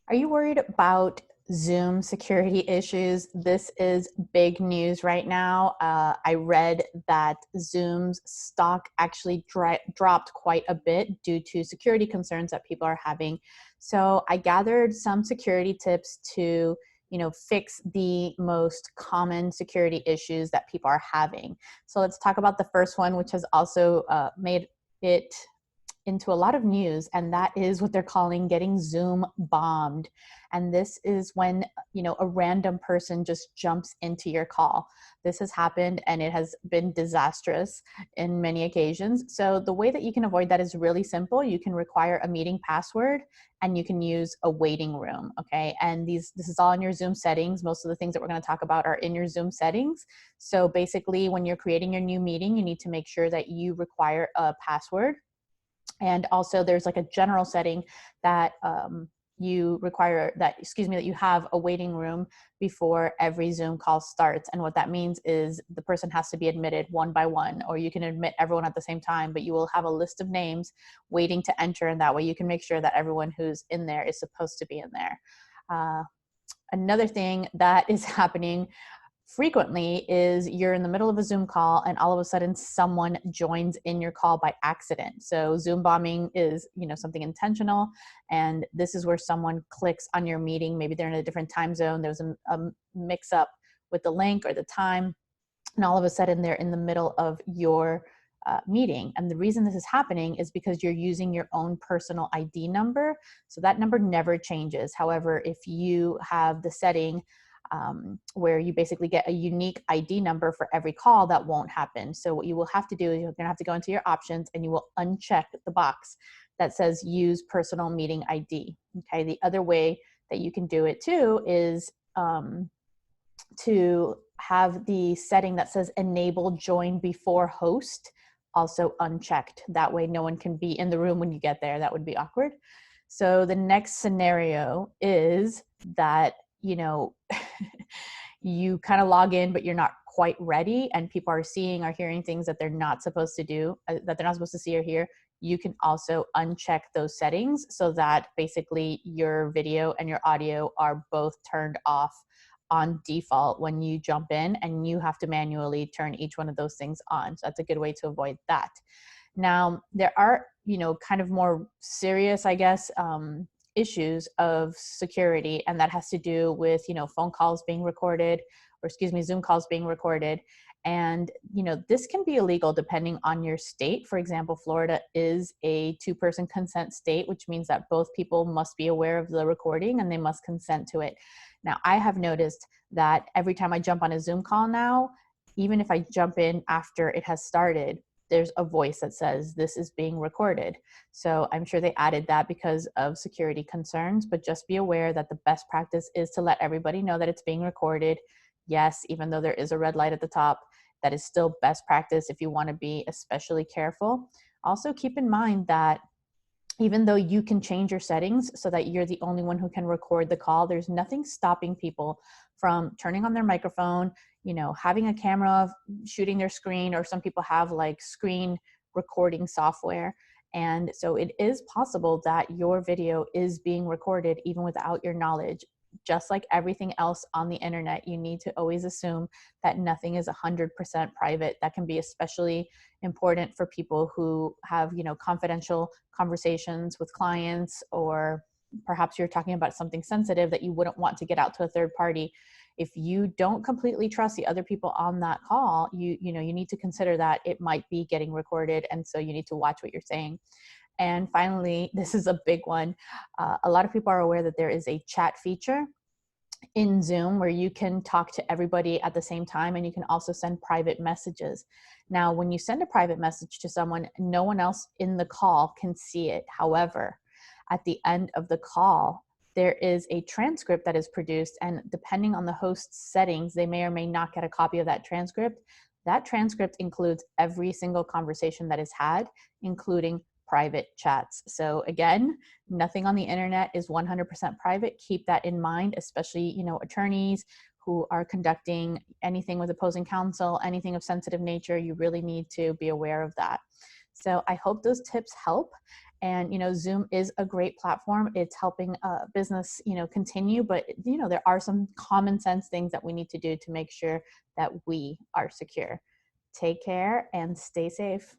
Are you worried about Zoom security issues? This is big news right now. I read that Zoom's stock actually dropped quite a bit due to security concerns that people are having. So I gathered some security tips to fix the most common security issues that people are having. So let's talk about the first one, which has also made it into a lot of news, and that is what they're calling getting Zoom bombed. And this is when a random person just jumps into your call. This has happened and it has been disastrous in many occasions. So the way that you can avoid that is really simple. You can require a meeting password and you can use a waiting room. Okay, and this is all in your Zoom settings. Most of the things that we're going to talk about are in your Zoom settings. So basically, when you're creating your new meeting, you need to make sure that you require a password. And also there's like a general setting that you require that you have a waiting room before every Zoom call starts. And what that means is the person has to be admitted one by one, or you can admit everyone at the same time, but you will have a list of names waiting to enter. And that way you can make sure that everyone who's in there is supposed to be in there. Another thing that is happening frequently is you're in the middle of a Zoom call and all of a sudden someone joins in your call by accident. So Zoom bombing is, something intentional. And this is where someone clicks on your meeting. Maybe they're in a different time zone. There was a mix up with the link or the time. And all of a sudden they're in the middle of your meeting. And the reason this is happening is because you're using your own personal ID number. So that number never changes. However, if you have the setting where you basically get a unique ID number for every call, that won't happen. So what you will have to do is you're going to have to go into your options and you will uncheck the box that says use personal meeting ID. Okay. The other way that you can do it too is to have the setting that says enable join before host also unchecked. That way no one can be in the room when you get there. That would be awkward. So the next scenario is that you kind of log in, but you're not quite ready and people are hearing things that they're not supposed to do, that they're not supposed to see or hear. You can also uncheck those settings so that basically your video and your audio are both turned off on default when you jump in, and you have to manually turn each one of those things on. So that's a good way to avoid that. Now, there are, kind of more serious, I guess, issues of security, and that has to do with phone calls being recorded, or Zoom calls being recorded. And this can be illegal depending on your state. For example, Florida is a two-person consent state, which means that both people must be aware of the recording and they must consent to it. Now, I have noticed that every time I jump on a Zoom call now, even if I jump in after it has started, there's a voice that says this is being recorded. So I'm sure they added that because of security concerns, but just be aware that the best practice is to let everybody know that it's being recorded. Yes, even though there is a red light at the top, that is still best practice if you want to be especially careful. Also keep in mind that even though you can change your settings so that you're the only one who can record the call, there's nothing stopping people from turning on their microphone, having a camera shooting their screen, or some people have like screen recording software. And so it is possible that your video is being recorded even without your knowledge. Just like everything else on the internet, you need to always assume that nothing is 100% private. That can be especially important for people who have, confidential conversations with clients, or perhaps you're talking about something sensitive that you wouldn't want to get out to a third party. If you don't completely trust the other people on that call, you need to consider that it might be getting recorded. And so you need to watch what you're saying. And finally, this is a big one. A lot of people are aware that there is a chat feature in Zoom where you can talk to everybody at the same time, and you can also send private messages. Now, when you send a private message to someone, no one else in the call can see it. However, at the end of the call, there is a transcript that is produced, and depending on the host's settings, they may or may not get a copy of that transcript. That transcript includes every single conversation that is had, including private chats. So again, nothing on the internet is 100% private. Keep that in mind, especially, attorneys who are conducting anything with opposing counsel, anything of sensitive nature. You really need to be aware of that. So I hope those tips help. And Zoom is a great platform. It's helping business continue, but there are some common sense things that we need to do to make sure that we are secure. Take care and stay safe.